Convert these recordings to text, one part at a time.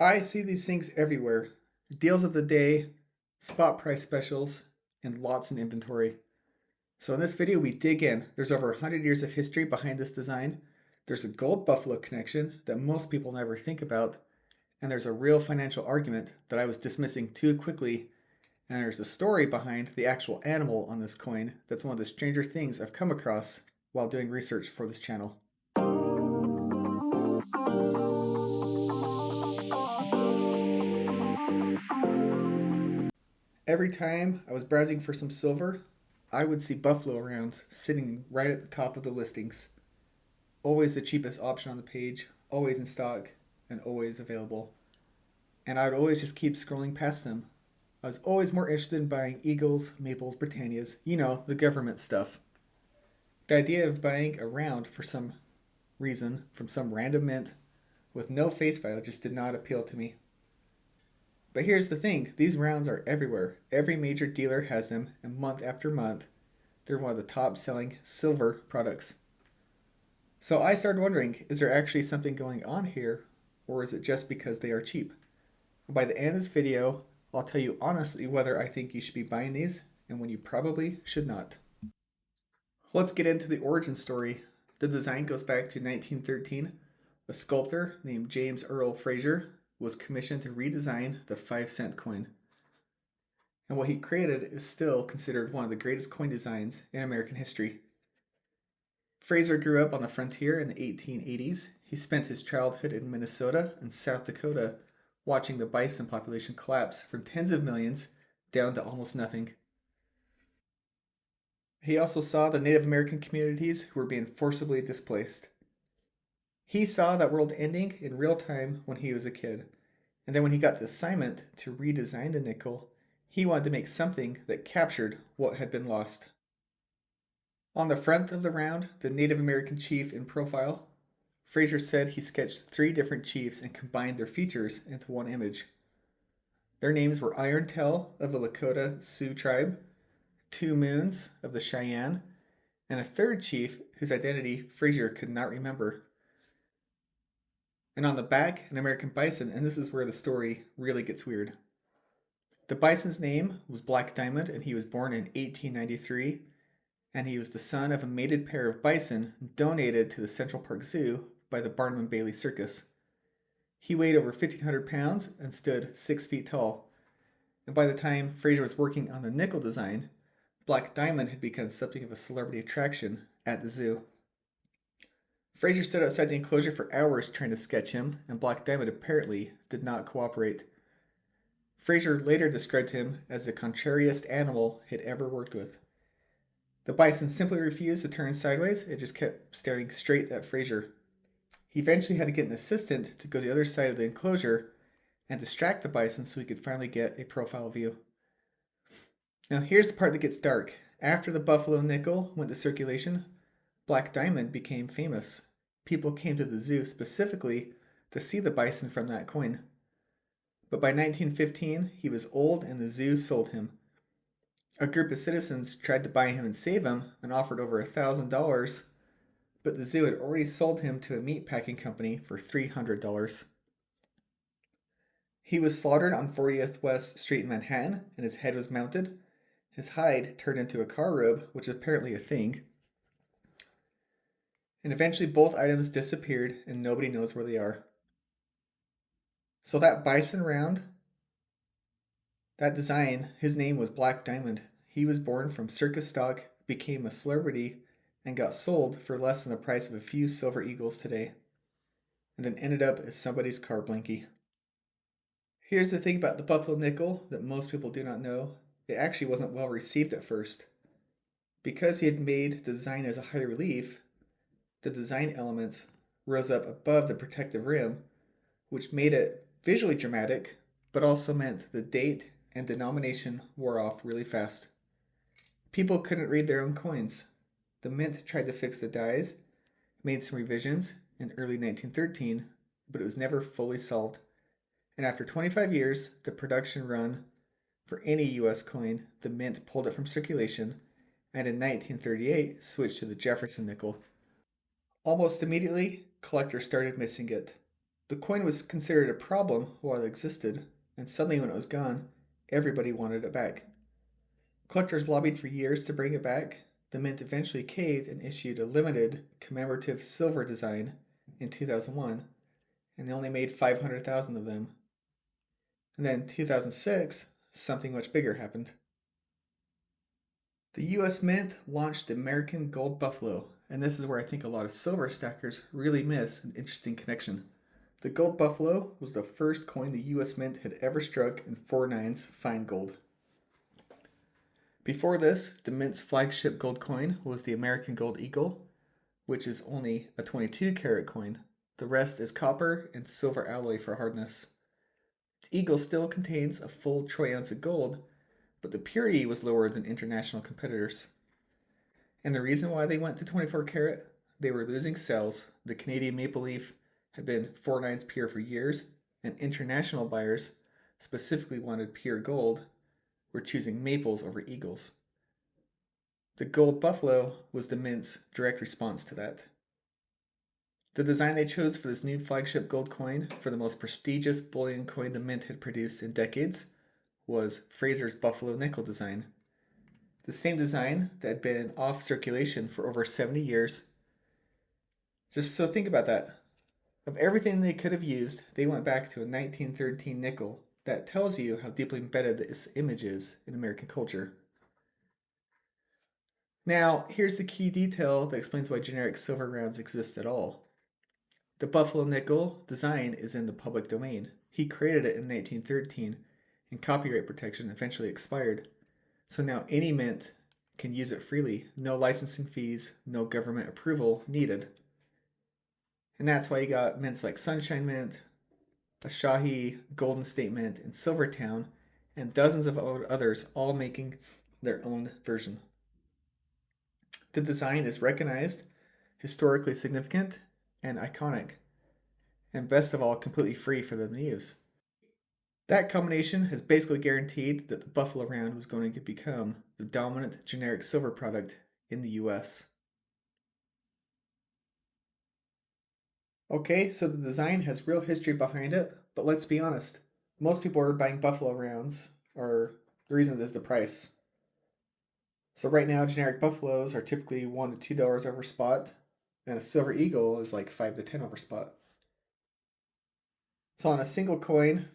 I see these things everywhere. Deals of the day, spot price specials, and lots in inventory. So in this video we dig in. There's over 100 years of history behind this design. There's a gold buffalo connection that most people never think about. And there's a real financial argument that I was dismissing too quickly. And there's a story behind the actual animal on this coin that's one of the stranger things I've come across while doing research for this channel. Every time I was browsing for some silver, I would see buffalo rounds sitting right at the top of the listings. Always the cheapest option on the page, always in stock, and always available. And I would always just keep scrolling past them. I was always more interested in buying Eagles, Maples, Britannias, the government stuff. The idea of buying a round for some reason from some random mint with no face value just did not appeal to me. But here's the thing, these rounds are everywhere. Every major dealer has them, and month after month, they're one of the top selling silver products. So I started wondering, is there actually something going on here, or is it just because they are cheap? By the end of this video, I'll tell you honestly whether I think you should be buying these and when you probably should not. Let's get into the origin story. The design goes back to 1913. A sculptor named James Earl Fraser was commissioned to redesign the 5-cent coin. And what he created is still considered one of the greatest coin designs in American history. Fraser grew up on the frontier in the 1880s. He spent his childhood in Minnesota and South Dakota watching the bison population collapse from tens of millions down to almost nothing. He also saw the Native American communities who were being forcibly displaced. He saw that world ending in real time when he was a kid. And then when he got the assignment to redesign the nickel, he wanted to make something that captured what had been lost. On the front of the round, the Native American chief in profile, Fraser said he sketched 3 different chiefs and combined their features into one image. Their names were Iron Tail of the Lakota Sioux tribe, Two Moons of the Cheyenne, and a third chief whose identity Fraser could not remember. And on the back, an American bison, and this is where the story really gets weird. The bison's name was Black Diamond, and he was born in 1893, and he was the son of a mated pair of bison donated to the Central Park Zoo by the Barnum and Bailey Circus. He weighed over 1,500 pounds and stood 6 feet tall. And by the time Fraser was working on the nickel design, Black Diamond had become something of a celebrity attraction at the zoo. Fraser stood outside the enclosure for hours trying to sketch him, and Black Diamond apparently did not cooperate. Fraser later described him as the contrariest animal he'd ever worked with. The bison simply refused to turn sideways, it just kept staring straight at Fraser. He eventually had to get an assistant to go to the other side of the enclosure and distract the bison so he could finally get a profile view. Now here's the part that gets dark. After the buffalo nickel went to circulation, Black Diamond became famous. People came to the zoo specifically to see the bison from that coin. But by 1915, he was old and the zoo sold him. A group of citizens tried to buy him and save him and offered over $1,000, but the zoo had already sold him to a meat packing company for $300. He was slaughtered on 40th West Street in Manhattan, and his head was mounted. His hide turned into a car robe, which is apparently a thing. And eventually both items disappeared and nobody knows where they are. So that bison round, that design, his name was Black Diamond. He was born from circus stock, became a celebrity, and got sold for less than the price of a few silver eagles today. And then ended up as somebody's car blankie. Here's the thing about the buffalo nickel that most people do not know. It actually wasn't well received at first. Because he had made the design as a high relief, the design elements rose up above the protective rim, which made it visually dramatic, but also meant the date and denomination wore off really fast. People couldn't read their own coins. The mint tried to fix the dies, made some revisions in early 1913, but it was never fully solved. And after 25 years, the production run for any US coin, the mint pulled it from circulation, and in 1938 switched to the Jefferson nickel. Almost immediately, collectors started missing it. The coin was considered a problem while it existed, and suddenly when it was gone, everybody wanted it back. Collectors lobbied for years to bring it back. The mint eventually caved and issued a limited commemorative silver design in 2001, and they only made 500,000 of them. And then in 2006, something much bigger happened. The US Mint launched the American Gold Buffalo, and this is where I think a lot of silver stackers really miss an interesting connection. The Gold Buffalo was the first coin the US Mint had ever struck in 4/9 fine gold. Before this, the Mint's flagship gold coin was the American Gold Eagle, which is only a 22 karat coin. The rest is copper and silver alloy for hardness. The Eagle still contains a full troy ounce of gold, but the purity was lower than international competitors. And the reason why they went to 24 karat, they were losing sales. The Canadian maple leaf had been 4/9 pure for years, and international buyers specifically wanted pure gold, were choosing maples over eagles. The gold buffalo was the mint's direct response to that. The design they chose for this new flagship gold coin, for the most prestigious bullion coin the mint had produced in decades, was Fraser's buffalo nickel design. The same design that had been off circulation for over 70 years. Just so think about that. Of everything they could have used, they went back to a 1913 nickel. That tells you how deeply embedded this image is in American culture. Now, here's the key detail that explains why generic silver rounds exist at all. The buffalo nickel design is in the public domain. He created it in 1913, and copyright protection eventually expired. So now any mint can use it freely, no licensing fees, no government approval needed. And that's why you got mints like Sunshine Mint, Asahi, Golden State Mint, and Silvertown, and dozens of others all making their own version. The design is recognized, historically significant, and iconic, and best of all, completely free for them to use. That combination has basically guaranteed that the Buffalo Round was going to become the dominant generic silver product in the US. Okay, so the design has real history behind it, but let's be honest. Most people are buying Buffalo Rounds, or the reason is the price. So right now, generic Buffaloes are typically $1 to $2 over spot, and a Silver Eagle is like 5 to 10 over spot. So on a single coin,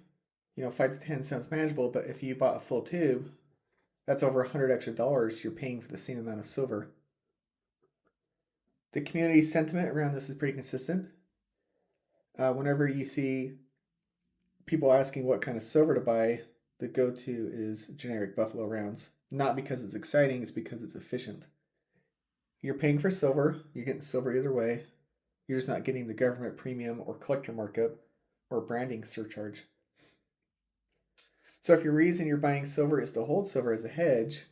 5 to 10 sounds manageable, but if you bought a full tube, that's over $100 extra dollars you're paying for the same amount of silver. The community sentiment around this is pretty consistent. Whenever you see people asking what kind of silver to buy, the go-to is generic Buffalo Rounds. Not because it's exciting, it's because it's efficient. You're paying for silver, you're getting silver either way. You're just not getting the government premium or collector markup or branding surcharge. So if your reason you're buying silver is to hold silver as a hedge,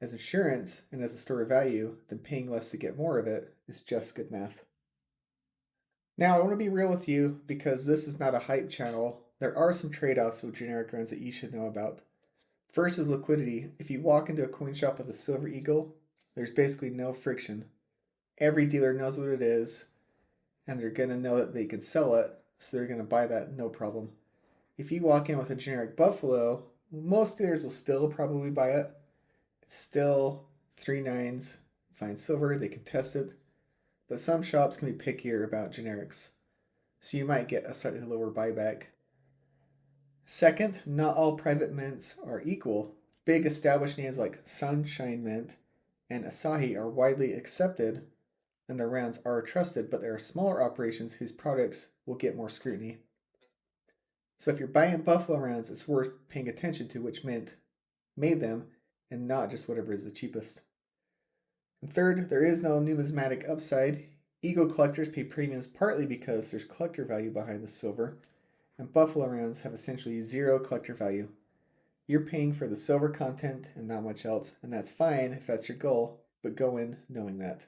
as insurance, and as a store of value, then paying less to get more of it is just good math. Now, I want to be real with you because this is not a hype channel. There are some trade offs with generic rounds that you should know about. First is liquidity. If you walk into a coin shop with a Silver Eagle, there's basically no friction. Every dealer knows what it is, and they're going to know that they can sell it, so they're going to buy that no problem. If you walk in with a generic Buffalo, most dealers will still probably buy it. It's still 3/9 fine silver, they can test it, but some shops can be pickier about generics, so you might get a slightly lower buyback. Second, not all private mints are equal. Big established names like Sunshine Mint and Asahi are widely accepted and their rounds are trusted, but there are smaller operations whose products will get more scrutiny. So if you're buying Buffalo rounds, it's worth paying attention to which mint made them and not just whatever is the cheapest. And third, there is no numismatic upside. Eagle collectors pay premiums partly because there's collector value behind the silver, and Buffalo rounds have essentially zero collector value. You're paying for the silver content and not much else, and that's fine if that's your goal, but go in knowing that.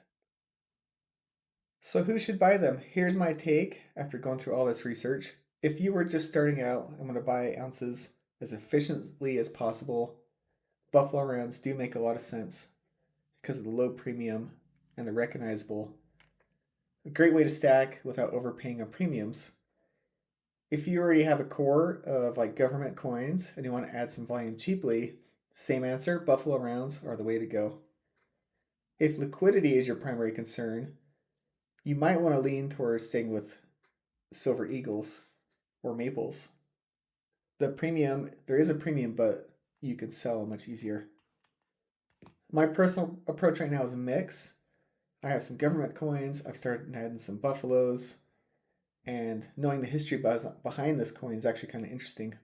So who should buy them? Here's my take after going through all this research. If you were just starting out and want to buy ounces as efficiently as possible, Buffalo rounds do make a lot of sense because of the low premium and the recognizable. A great way to stack without overpaying on premiums. If you already have a core of like government coins and you want to add some volume cheaply, same answer, Buffalo rounds are the way to go. If liquidity is your primary concern, you might want to lean towards staying with silver eagles or maples. The premium, there is a premium, but you can sell much easier. My personal approach right now is a mix. I have some government coins. I've started adding some buffaloes, and knowing the history behind this coin is actually kind of interesting.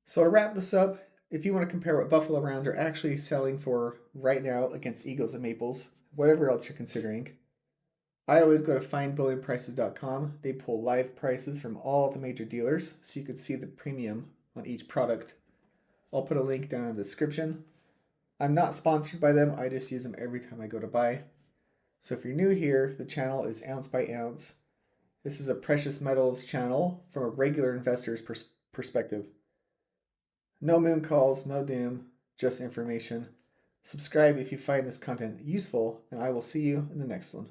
So to wrap this up, if you want to compare what buffalo rounds are actually selling for right now against eagles and maples, whatever else you're considering, I always go to findbullionprices.com. They pull live prices from all the major dealers so you can see the premium on each product. I'll put a link down in the description. I'm not sponsored by them, I just use them every time I go to buy. So if you're new here, the channel is Ounce by Ounce. This is a precious metals channel from a regular investor's perspective. No moon calls, no doom, just information. Subscribe if you find this content useful, and I will see you in the next one.